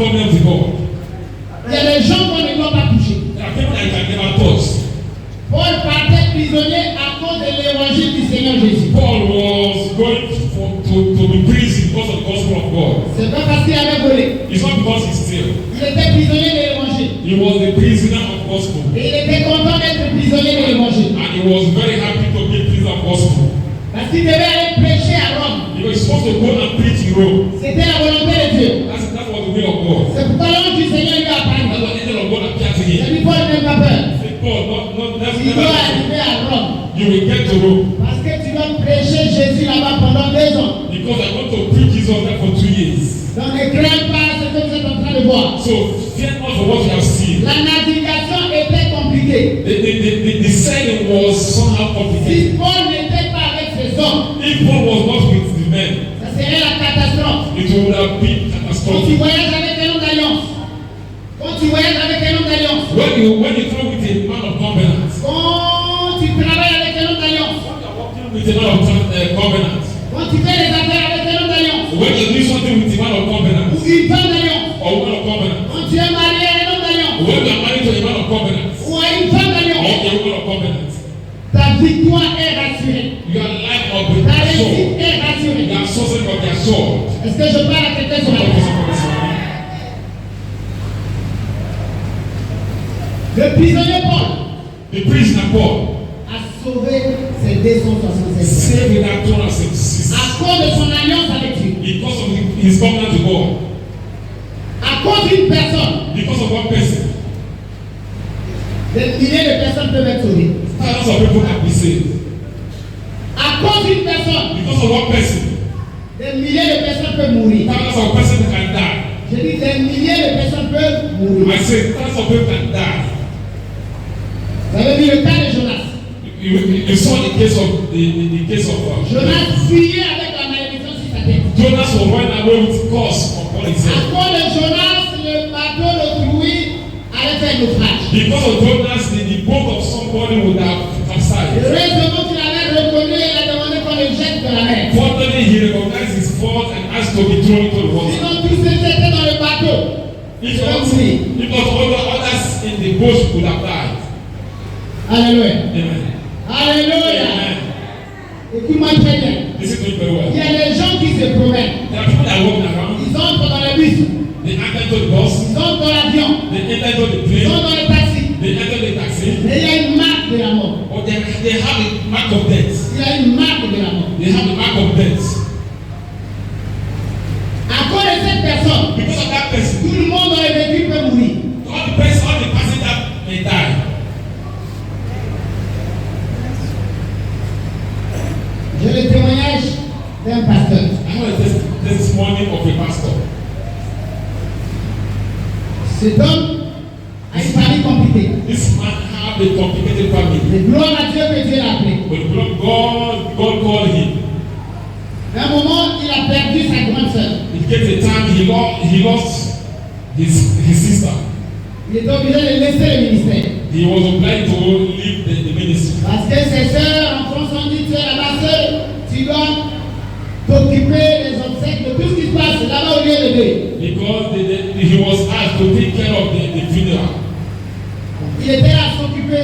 covenant with God. Il y a des gens qu'on ne doit pas toucher. There are people that you can never touch. Paul partait prisonnier à cause de l'évangile du Seigneur Jésus. Paul was going to be prison because of the gospel of God. C'est pas parce qu'il avait volé. It's not because he stole. Il était prisonnier de l'évangile. He was the prisoner of the gospel. Et il était content d'être prisonnier de l'évangile. And he was very happy to be prisoner of the gospel. Parce qu'il devait aller prêcher à Rome. He was supposed to go and preach in Rome. C'était la volonté de Dieu. That's what the will of God. C'est pourquoi l'ange du Seigneur lui a That's parlé. what the angel of God appeared to Il a him. dit Paul n'a pas peur. Say, Paul, that's Il doit never. arriver à Rome. You will get to Rome. Parce que tu dois prêcher Jésus là-bas pendant 2 ans. Because I want to preach Jesus there for 2 years. Donc ne crains pas ce que vous êtes en train de voir. So fear not for what you have seen. La navigation était compliquée. The sailing was somehow complicated. Si Paul n'était pas avec ses hommes, If Paul was not with the men, ça serait la catastrophe. it would have been Quand tu catastrophic. voyages avec un homme d'alliance, quand tu voyages avec un homme d'alliance, When you travel with a man of covenant, quand tu travailles avec un homme d'alliance, when you are working with a man of covenant, quand tu fais des affaires avec un homme d'alliance, when you do something with a man of covenant ou une femme d'alliance, or a man of covenant, quand tu es marié à un homme d'alliance, when you are married to a man of covenant ou à une femme or d'alliance, a woman of covenant, ta victoire est rassurée. your life will be Ta réussite assured. est rassurée. Your success will be assured. Est-ce que je parle à quelqu'un ce matin? Le prisonnier Paul The prisoner Paul a sauvé ses 267 saved that 266 à cause de son alliance avec Dieu. because of his covenant to God. À cause d'une personne, Because of one person, des milliers de personnes peuvent être sauvées. thousands of people have been saved. À cause d'une personne, Because of one person, des milliers de personnes peuvent mourir. thousands of persons can die. Je dis des milliers de personnes peuvent mourir. I say thousands of people can die. Vous avez vu le cas de Jonas. You saw the case of the case of Jonas fuyait avec la malédiction sur sa tête. Jonas was running away with curse upon his À head. cause de Jonas, le bateau d'autrui allait faire naufrage. Because of Jonas, the boat of somebody would have capsized. Heureusement qu'il avait reconnu et il a demandé qu'on le jette dans la mer. Fortunately, he recognized his fault and asked to be thrown into the water. Sinon, tous ceux qui étaient dans le bateau, If not all others in the boat would have died. Alléluia. Amen. Alléluia. Amen. Écoute-moi très bien. Listen to me very Il well. y a des gens qui se promènent. There are people that walk around. Ils entrent dans le bus. They enter into the bus. Ils entrent dans l'avion. They enter into the Ils plane. entrent dans le taxi. They enter the taxi. Mais il y a une marque de la mort. Or they have a mark of death. Il y a une marque de la mort. They have a mark of death. À cause de cette personne, Because of that person, tout le monde dans le véhicule peut mourir. all the passengers may die. J'ai le témoignage d'un pasteur. I know a testimony of a pastor. Cet homme a une famille compliquée. This man had a complicated family. Mais gloire à Dieu que Dieu l'a appelé. But God called him. À un moment, il a perdu sa grande sœur. It came a time he lost his sister. Il était obligé de laisser le ministère. He was obliged to leave the ministry. Parce que ses sœurs en France ont dit, tu es là-bas seule, tu dois t'occuper des obsèques, de tout ce qui se passe là-bas au lieu de deuil. Because he was asked to take care of the funeral. Il était là à s'occuper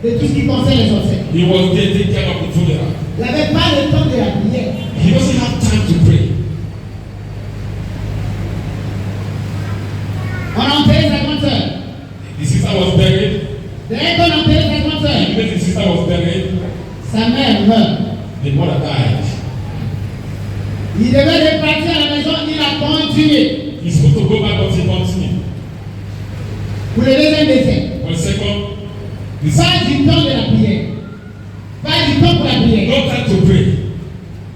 de tout ce qui concerne les obsèques. He was there taking care of the funeral. Il n'avait pas le temps de la prière. He doesn't have time to pray. On a enterré sa grande sœur. The sister was buried. Dès qu'on a enterré sa grande sœur, When the sister was buried, sa mère meurt. the mother died. Il devait repartir à la maison, il a continué. He's supposed to go back, but he continued. Pour le deuxième décès. For the second, Pas du temps de la prière. Pas du temps pour la prière. no time to pray.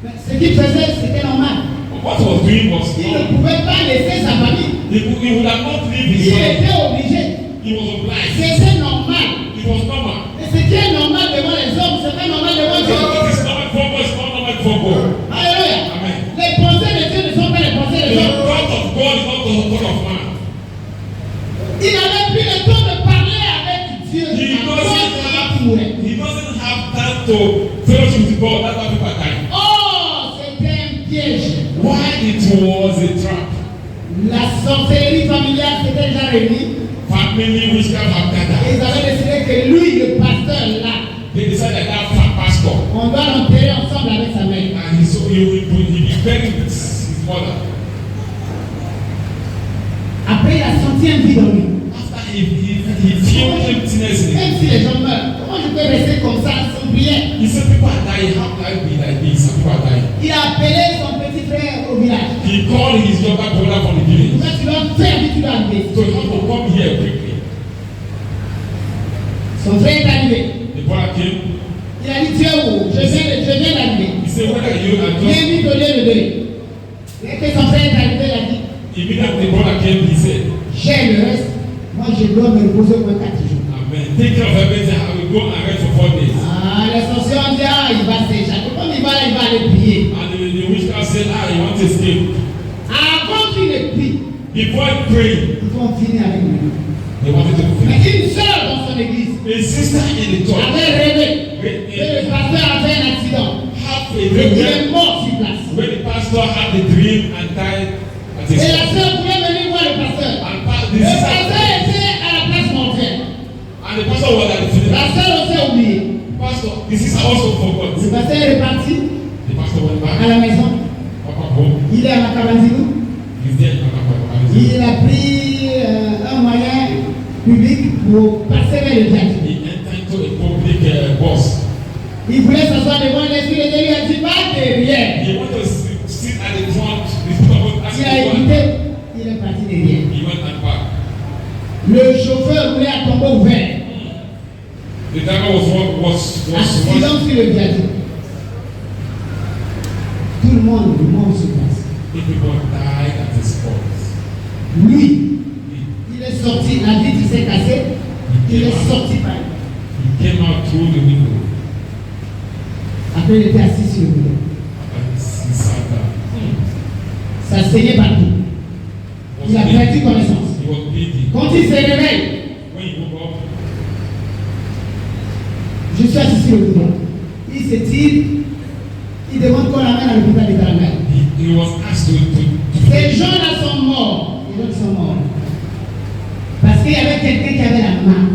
Mais ce qu'il faisait, c'était normal. What he was doing was Il ne wrong. pouvait pas laisser sa famille. He would have not lived Il his life. était obligé. He was obliged. C'était normal. It was normal. Et ce qui est normal devant les hommes, c'est pas normal devant Dieu. What is normal for God is not normal for God. Alléluia. Amen. Les pensées de Dieu ne sont pas les pensées The des hommes. thought of God is not the thought of man. Il n'avait plus le temps de parler avec Dieu. He À cause de mourait. doesn't have time to fellowship with God. That's why people are dying. Oh, c'était un piège. Why it was a trap? La sorcellerie familiale s'était déjà réunie. Family witchcraft have Et gathered. ils avaient décidé que lui, le pasteur là, They decided that pastor, on doit l'enterrer ensemble avec sa mère. and he will be buried with his mother. Après, il a senti un vide en lui. After he felt emptiness in Même him. si les gens meurent, comment je peux rester comme ça sans prière? He said, people are dying. How can I be like this? And people are dying. Il a appelé son petit frère au village. He called his younger brother from the village. Quand tu dois faire, tu dois arriver. So he had to come here quickly. Son frère est arrivé. The brother came. Il a dit, tu es où? Je viens d'arriver. He said, where are you? And Viens just vite au lieu de deuil. Dès que son frère est arrivé, il a dit, immediately the brother came. He said, j'ai le reste. Moi, je dois me reposer pour 4 jours. amen. Take care of everything. I will go and rest for 4 days. Ah, les sorciers ont dit, ah, il va s'échapper. Comme il va là, il va aller prier. And the witchcraft said, you want to escape. Avant qu'il ne prie, Before he prayed, ils vont finir avec lui. they wanted to Mais finish. une sœur dans son église A sister in the church avait rêvé que le pasteur avait un accident. had a Et dream il when, est mort sur place. when the pastor had the dream and died at his Et la house. sœur voulait venir voir le pasteur. And Le the pasteur sister, était à la place mortuaire. and the pastor was at the funeral. La sœur aussi a oublié. Pastor, the sister also forgot. Le pasteur est reparti The pastor went à back, la maison. back home. Il est à la Kabanzilou. He's there. Il a pris un moyen public pour passer vers le diable. He entered into a public bus. Il voulait s'asseoir devant l'esprit de Dieu. Il a dit, pas derrière. He wanted to sit at the front. The people were Il asking a him. écouté. Il est parti derrière. He went and back. Le chauffeur voulait à tombeau ouvert. The driver Accident sur le viaduc. Tout le monde se passe. people died at the spot. Lui, il est sorti, la vitre s'est cassée. Il est sorti par là. He came out through the window Après, il était assis sur le bureau. and he sat down. Ça saignait partout. Il a perdu connaissance. He was bleeding. Quand il se réveille, When he woke up, je suis assis sur le bureau. Il se tire. Il demande qu'on l'amène à l'hôpital d'Éternel. he was asked to Ces gens-là sont morts. Les autres sont morts. Parce qu'il y avait quelqu'un qui avait la main.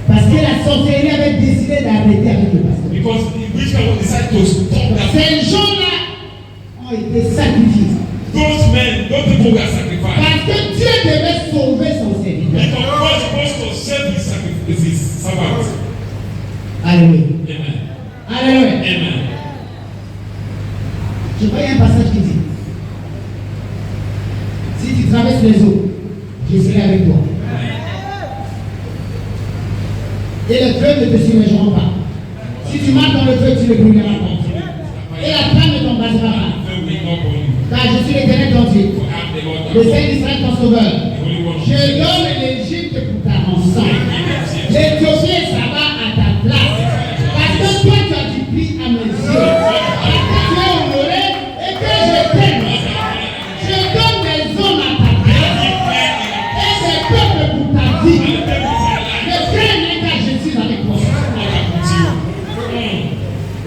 Parce que la sorcellerie avait décidé d'arrêter avec le pasteur. because the witchcraft decided to stop that. Ces gens-là ont été sacrifiés. Those people were sacrificed. Parce que Dieu devait sauver son serviteur. Because God was supposed to save his servants. Alléluia. Amen. Alléluia. Amen. Je vois un passage qui dit, si tu traverses les eaux, je serai avec toi. Et les feux ne te submergeront pas. Si tu marches dans le feu, tu ne brûleras pas. Et la flamme ne t'embrasera pas. Car je suis l'Éternel ton Dieu, le Saint d'Israël ton sauveur. Je donne l'Égypte pour ta rançon. L'Éthiopie sera à ta place. Parce que toi, tu as du prix à mes yeux. Parce que tu es honoré et que je t'aime. Je donne des hommes à ta place et des peuples pour ta vie. Ne craigne pas car je suis avec toi.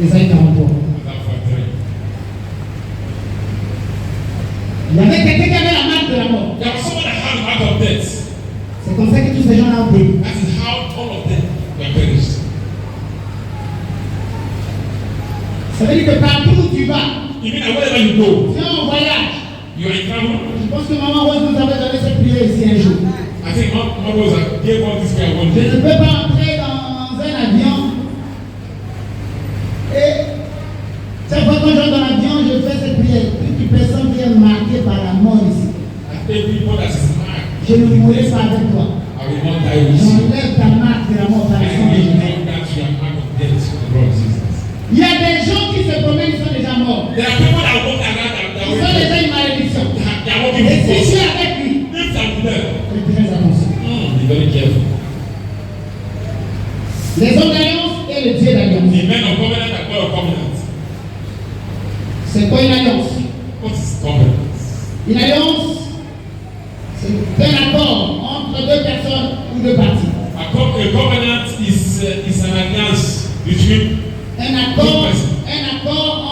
Isaïe 43. Il y avait quelqu'un qui avait la marque de la mort. There was someone that had the mark of death. C'est comme ça que tous ces gens-là ont péri. That is how all of them were perished. Ça veut dire que partout où tu vas, You mean that wherever you go, tu es en voyage. you are in travel? Je pense que Maman Rose nous avait donné cette prière ici un jour. I think Mama Rosa gave us this prayer one Je day. ne peux pas entrer dans un avion et chaque fois que j'entre dans l'avion, je fais cette prière. Toute personne qui est marquée par la mort ici, I tell people that is mine. je ne mourrai pas avec toi. I will not die with you. J'enlève ta marque de la mort par I le sang de will Jésus. know that you are mark of death, the Lord Jesus. Il y a des gens qui se promènent, ils sont déjà morts. There are people that walk around that Ils are ont déjà une malédiction. they are walking Et si with je us. suis avec lui, Lift up to them. fais très attention. Be very careful. Les hommes d'alliance et le Dieu d'alliance. The men of covenant and God of covenant. C'est quoi une alliance? What is covenant? Une alliance, c'est un accord entre deux personnes ou deux parties. A covenant is an alliance between Un accord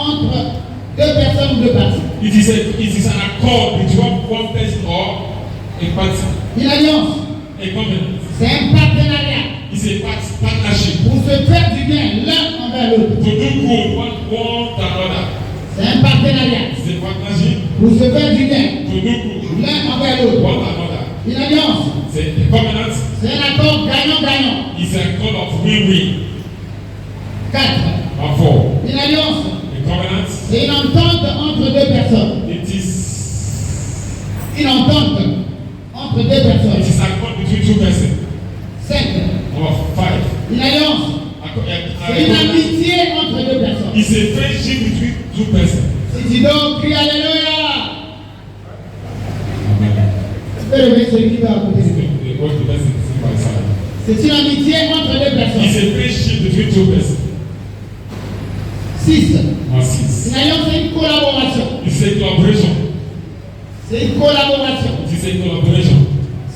entre deux personnes ou deux parties. It is an accord between one person or a party. Une alliance. A covenant. C'est un partenariat. It's a partnership. Pour se faire du bien l'un envers l'autre. To do good one to another. C'est un partenariat. It's a partnership. Pour se faire du bien To do good l'un envers l'autre. one to another. Une alliance. C'est a covenant. C'est un accord gagnant-gagnant. It's an accord of win-win. 4. Or 4. Une alliance. A covenant. C'est une entente entre deux personnes. It is Une entente entre deux It personnes. is an accord between two persons. 5. Or 5. Une alliance. C'est une amitié entre deux personnes. It's a friendship between two persons. Si tu dois crier Alléluia, Amen. tu peux lever celui qui va à côté de toi. What the person is by side. C'est une amitié entre deux It's personnes. a friendship between two persons. 6. Or 6. Une alliance, c'est une collaboration. It's a collaboration. C'est une collaboration. It is a collaboration.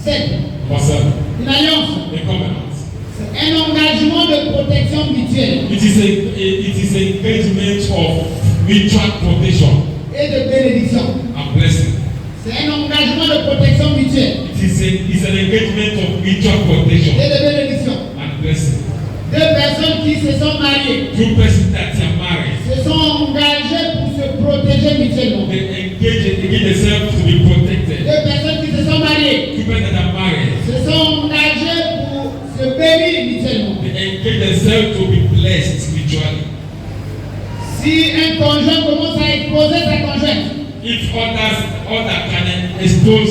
7. Or 7. Une alliance, A covenant. c'est un engagement de protection mutuelle It is an engagement of mutual protection et de bénédiction. and blessing. C'est un engagement de protection mutuelle It's an engagement of mutual protection et de bénédiction. and blessing. Deux personnes qui se sont mariées Two persons that are married, se sont engagées pour se protéger mutuellement. they engage themselves to be protected. Deux personnes qui se sont mariées Two persons that are married, se sont engagées pour se bénir mutuellement. they engage themselves to be blessed mutually. Si un conjoint commence à exposer sa conjointe, If others can expose,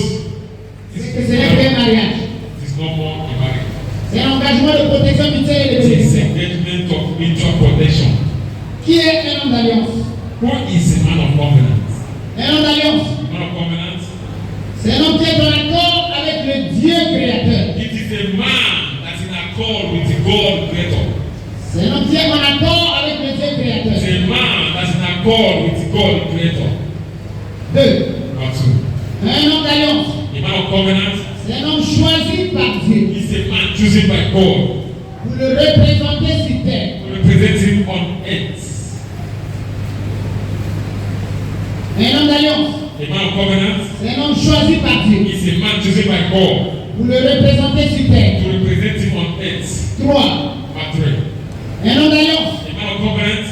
c'est que ce n'est plus un mariage. it is no more a marriage. C'est un engagement de protection mutuelle et de It is bénédiction. engagement of mutual protection. Qui est un homme d'alliance? Who is a man of covenant? Un homme d'alliance, Man of covenant. c'est un homme qui est en accord avec le Dieu créateur. It is a man that's in accord with the God creator. C'est un homme qui est en accord avec le Dieu It's créateur. a man that's in accord with the God creator. 2. Number 2. Un homme d'alliance, A man of covenant c'est un homme choisi par Dieu is a man chosen by God pour le représenter sur terre. to represent him on earth. Un homme d'alliance, A man of covenant c'est un homme choisi par Dieu is a man chosen by God pour le représenter sur terre. to represent him on earth. 3. Number 3. Un homme d'alliance, A man of covenant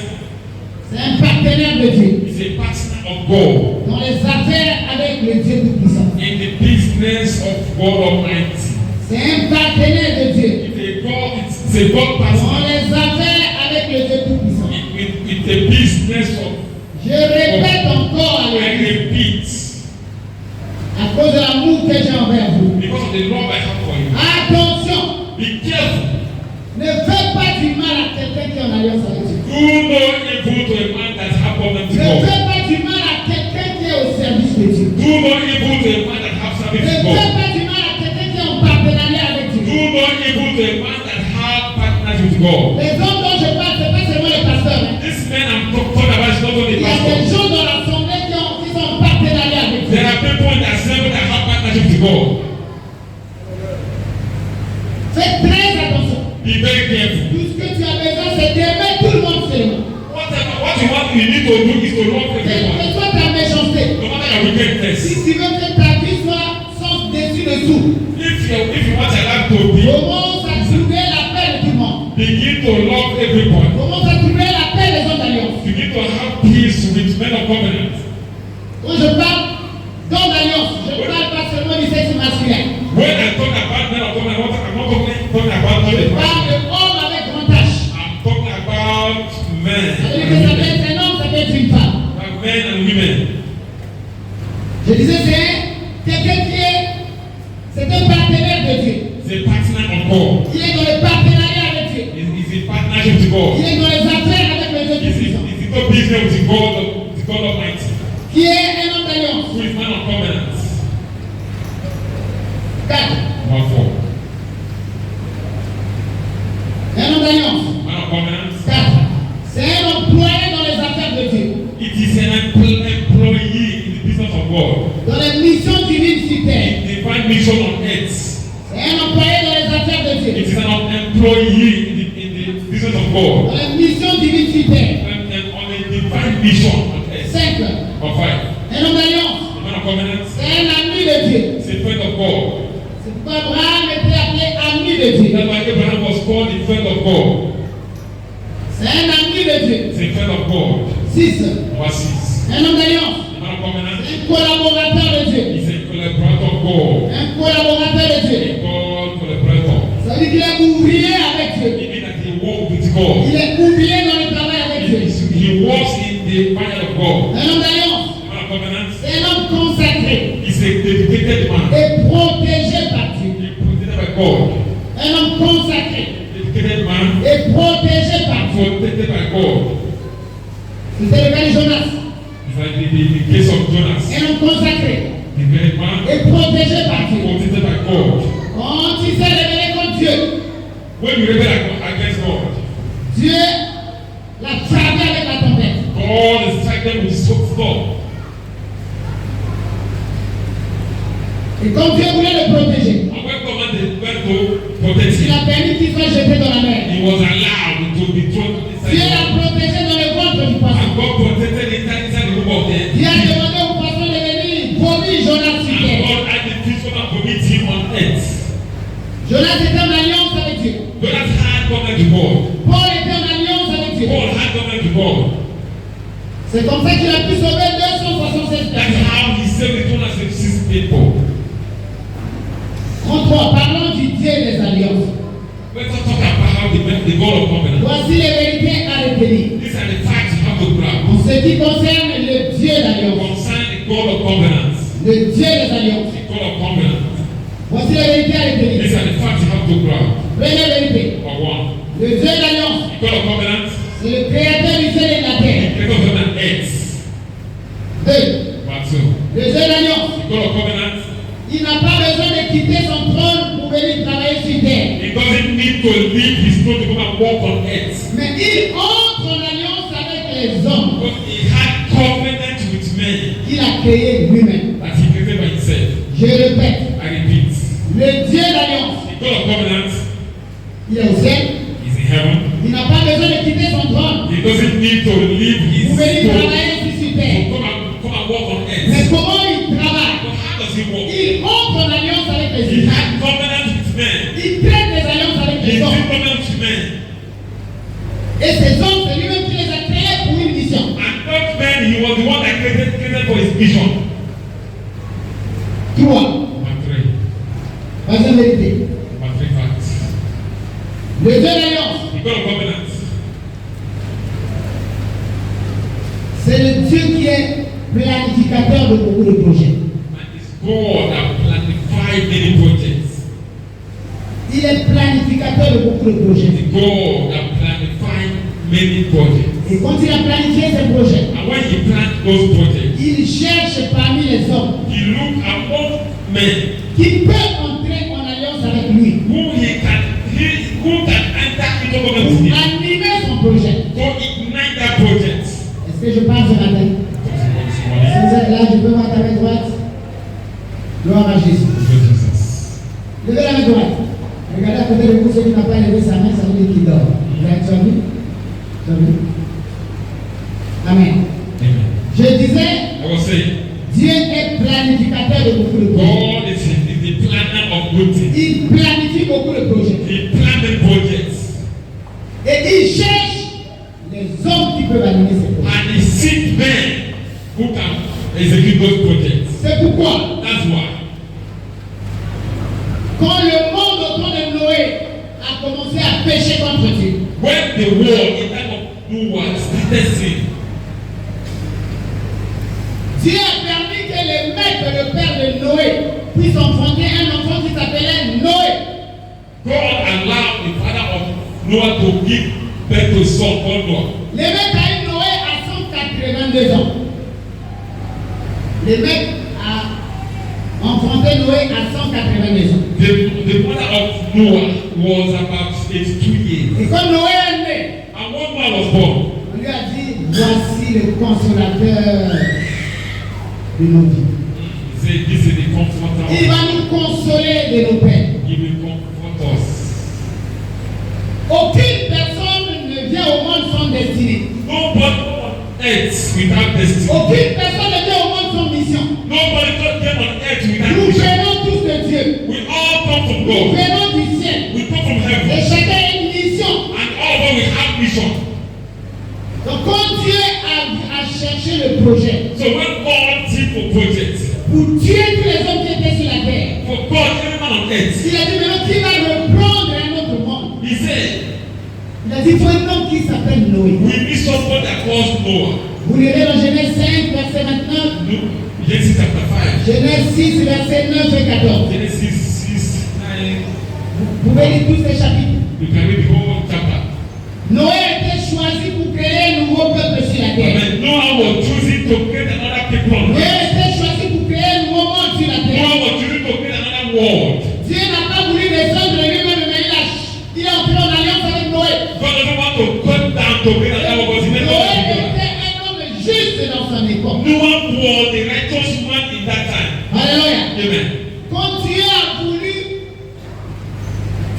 c'est un partenaire de Dieu is a partner of God dans les affaires avec le Dieu Tout-Puissant. in the business of God Almighty. C'est un partenaire de Dieu It's a God dans partner les affaires avec le Dieu Tout-Puissant. with the business of. Je répète encore à I l'église, repeat, à cause de l'amour que j'ai envers vous. because of the love I have for you. Attention, Be careful. ne faites pas du mal à quelqu'un qui est en alliance avec Dieu. Do no evil to a man that have problem to Ne God. faites pas du mal à quelqu'un qui est au service de Dieu. Do no evil to a man that have Ne service to faites God. pas du mal à quelqu'un qui est en partenariat avec Do Dieu. no evil to a man that have partners with God. Les hommes dont je parle, ce n'est pas seulement les pasteurs. Hein. This man I'm talking about is not only Il y a des pastors. gens dans l'assemblée qui sont en partenariat avec Dieu. There are people in the assembly that have partnership with God. Faites très attention. Be very careful. Tout ce que tu as besoin, c'est d'aimer tout le monde seulement. What you need to do is to love Quelle everyone. que soit ta méchanceté. No matter your wickedness. Si tu veux que ta vie soit sans dessus-dessous, If you want your life to be, commence à trouver la paix de tout le monde. begin to love everyone. Commence à trouver la paix des hommes d'alliance. Begin to have peace with men of covenant. Quand je parle d'hommes d'alliance, je ne parle pas seulement du sexe masculin. When I talk about men of covenant, I'm not talking about Je only parle men. d'hommes avec grand H. I'm talking about men. Ça veut dire que ça peut être un homme, ça peut être une femme. Men and women. Je disais, c'est quelqu'un qui est, c'est un partenaire de Dieu. He's a partner of God. Il est dans le partenariat avec Dieu. He's a partnership with God. Il est dans les affaires avec le Dieu Tout-Puissant. He's a business with God Almighty. Qui est un homme d'alliance. Who is man of covenant? 4. Number 4. Un homme d'alliance. Man of covenant. 4. C'est un employé dans les affaires de Dieu. It is an employee in the business of God. Dans les missions divines sur terre. Divine mission on earth. C'est un employé dans les affaires de Dieu. It is an employee in the business of God. Dans les missions divines sur terre. And on a divine mission on earth. 5. Or 5. the friend of God. C'est pourquoi Abraham était appelé ami de Dieu. That's why Abraham was called the friend of God. C'est un ami de Dieu. He's a friend of God. 6. Number 6. Un homme d'alliance. The man of covenant. Un collaborateur de Dieu. He's a collaborator of God. Un collaborateur de Dieu. God collaborator. Ça veut dire qu'il est ouvrier avec Dieu. It means that he walks with God. Il est ouvrier dans le travail avec Dieu. He walks in the fire of God. Un homme d'alliance. The man of covenant. C'est un homme consacré He's a dedicated man. et protégé par Dieu. He's protected by God. Un homme consacré Dedicated man. et protégé par Dieu. Protected by God. C'était le cas de Jonas. It's like the case of Jonas. Un homme consacré Dedicated man. et protégé par Dieu. Protected by God. Quand il s'est révélé contre Dieu, When you rebel against God, Dieu l'a frappé avec la tempête. God is striking with storm. Et comme Dieu voulait le protéger, And when God went to protect il him, a permis qu'il soit jeté dans la mer. he was allowed to be thrown Dieu inside. l'a protégé dans le ventre du poisson. And God protected inside the womb of the Dieu a fish. demandé au poisson de venir vomir Jonas sur And terre. God had the fish come and vomit him on earth. Jonas était en alliance avec Dieu. Jonas had covenant to God. Paul était en alliance avec Dieu. Paul had covenant to God. C'est comme ça qu'il a pu sauver 276 That's personnes. how he saved 266 people. 33. Parlons du Dieu des alliances. Let's not talk about how the God of covenant. Voici les vérités à retenir. These are the facts you have to grab. En ce qui concerne le Dieu d'alliance. Concern the God of covenant. Le Dieu des alliances. The God of covenant. Voici les vérités à retenir. These are the facts you have to grab. Première vérité. Number one, Le Dieu d'alliance, the God of covenant, c'est le créateur du ciel et de la terre. the creator of heaven and earth. 2. Number two, Le Dieu d'alliance, the God of covenant, il n'a pas besoin de quitter son trône pour venir travailler sur terre. he doesn't need to leave his throne to come and walk on earth. Mais il entre en alliance avec les hommes But he had covenant with men qu'il a créés lui-même. that he created by himself. Je répète, I repeat, le Dieu d'alliance, the God of covenant il est au ciel, is in heaven. il n'a pas besoin de quitter son trône He doesn't need to leave his pour venir throne travailler ici sur to terre. come and walk on Mais earth. comment il travaille? But how does he walk? Il entre en alliance avec les He humains. had covenant with men. Il traite des alliances avec He les did hommes. covenant with men. Et ces hommes, c'est lui-même qui les a créés pour une mission. And those men, he was the one that created for his vision. 3. Number three. Troisième vérité. Number three facts. Le Dieu d'alliance, The God of covenant. c'est le Dieu qui est planificateur de beaucoup de projets. And it's God that planified many projects. Il est planificateur de beaucoup de projets. The God that planified many projects. Et quand il a planifié ces projets, And when he planned those projects, il cherche parmi les hommes he looked among men qui peuvent entrer en alliance avec lui who can enter into covenant with pour him animer son projet. to ignite that project. Est-ce que je parle ce matin? Si vous êtes là, je peux voir ta main droite. Gloire à Jésus. Levez la main droite. Regardez à côté de vous, celui qui n'a pas levé sa main, ça veut dire qu'il dort. Vous avez vu? Tu as vu? Amen. Amen. Je disais, I was saying, Dieu est planificateur de beaucoup de projets. God is the planner of good things. Il planifie beaucoup de projets. He planned projects Et il cherche les hommes qui peuvent animer ces projets. and he seek men who can execute those projects. C'est pourquoi, That's why quand le monde au temps de Noé a commencé à pécher contre Dieu, when the world in time of Noah started sin, Dieu a permis que le maître, le père de Noé, puisse enfanter un enfant qui s'appelait Noé. God allowed the father of Noah to give birth to a son called Noah. Le maître a eu Noé à 182 ans. Le maître a enfanté Noé à 182 ans. The father of Noah was about 82 years. Et quand Noé est né, And when Noah was born, on lui a dit, voici le consolateur de nos vies. he said, this is the comforter. Il va nous consoler de nos peines. He will comfort us. Aucune personne ne vient au monde sans destinée. Nobody on earth without destiny. Aucune personne ne vient au monde sans mission. Nobody came on earth without Nous mission. venons tous God. venons du ciel. We come from Et heaven. chacun a une mission. And all of us we have mission. Donc quand Dieu a cherché le projet So when God sees for projects, pour tuer tous les hommes qui étaient sur la terre, for God, every man on earth, il a dit maintenant qui va reprendre un autre monde. he said, Il a dit il faut un homme qui s'appelle Noé. we need someone that calls Noah. Vous lirez dans Genèse 5, verset 29, Genesis chapter 5. Genèse 6, verset 9 et 14. Genesis 6, 9. Vous pouvez lire tous ces chapitres. You can read the whole chapter. Noé a été choisi pour créer un nouveau peuple sur la terre. But Noah was choosing to create another people on Noé a earth. été choisi pour créer un nouveau monde sur la terre. Noah was choosing to create another world. Dieu n'a pas voulu descendre lui-même, mais il est entré en alliance avec Noé. God doesn't want to come down to create another world. He made Noé another people. était un homme juste dans son époque. Noah was the righteous man in that time. Alléluia. Amen. Quand Dieu a voulu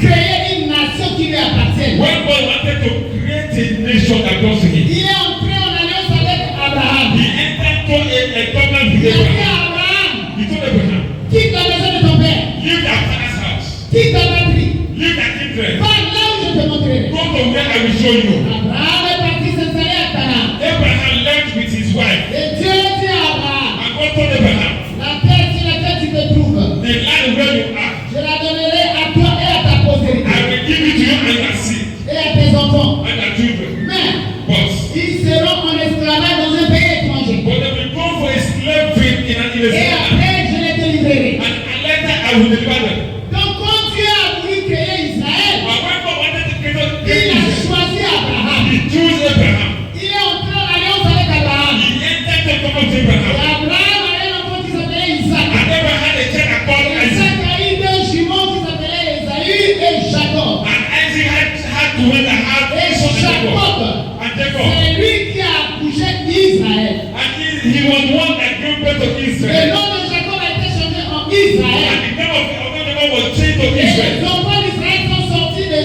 créer une nation qui lui appartienne, When God wanted to create a nation that belongs to him, il est entré en alliance avec Abraham. he entered to a covenant with Il a dit Abraham. à Abraham, He told Abraham, quitte la maison de ton père, leave thy father's house, quitte ta patrie, leave thy kindred, va là où je te montrerai. go to where I will show you. Abraham est parti s'installer à Canaan. Abraham left with his wife, Et Dieu dit à Abraham, and God told Abraham, la terre sur laquelle tu te trouves, the land where you are, je la donnerai à toi et à ta postérité, I will give it to you and your seed et à tes enfants. and your children. Mais But ils seront en esclavage dans un pays étranger. they will go for a slave trip in a Et land, après, je les délivrerai. and later I will deliver them. Donc, quand Dieu a voulu créer Israël, But when God wanted to create il a Israel, choisi Abraham. he chose Abraham. Il est entré en alliance avec Abraham. He entered the covenant with Et Abraham. Abraham avait un enfant qui s'appelait Isaac. And Abraham had a child called Et Isaac. Isaac a eu deux jumeaux qui s'appelaient Esaü et Jacob. And Isaac had to win the heart Et of Jacob. Jacob, And Jacob. c'est lui qui a accouché Israël. And he was one that gave birth to Le Israel. nom de Jacob a été changé en Israël. And the name of Jacob was changed to Et Israel. les enfants d'Israël sont sortis de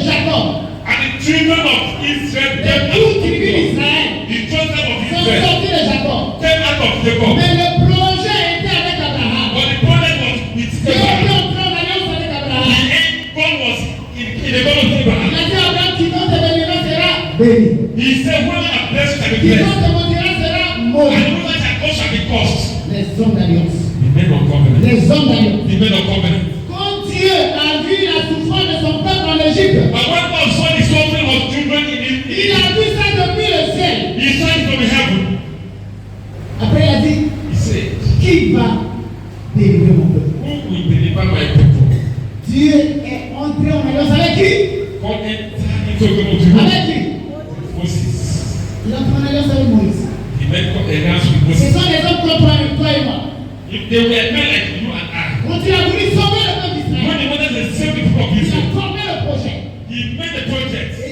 Jacob. And the children of Israel Les came out douze of tribus Jacob. d'Israël The children of sont Israel sortis de Jacob. came out of Jacob. Mais le projet était avec Abraham. But the problem was with Dieu était Abraham. entré en alliance avec Abraham. God was in the God of Il Abraham. a dit à Abraham, quiconque te bénira sera béni. He said, whoever are blessed shall be Quiconque blessed. te maudira sera And maudit. whoever shall curse shall be cursed. Les hommes d'alliance. The men of covenant. Les hommes d'alliance. The men of covenant. Quand Dieu a vu la souffrance de son peuple en Égypte, But when God saw the suffering of children in il a vu ça depuis le ciel. he saw it from heaven. Après, il a dit, He said, qui va délivrer mon peuple? who will deliver my people? Dieu est entré en alliance avec qui? God entered into the multitude. Avec qui? Moses. Il a entré en alliance avec Moïse. He made alliance with Ce Moses. sont les hommes comme toi et moi. If they were men like you and I, Quand il a voulu sauver le peuple when d'Israël, he wanted to save the people of il a Israel, formé le projet. he made a project. Et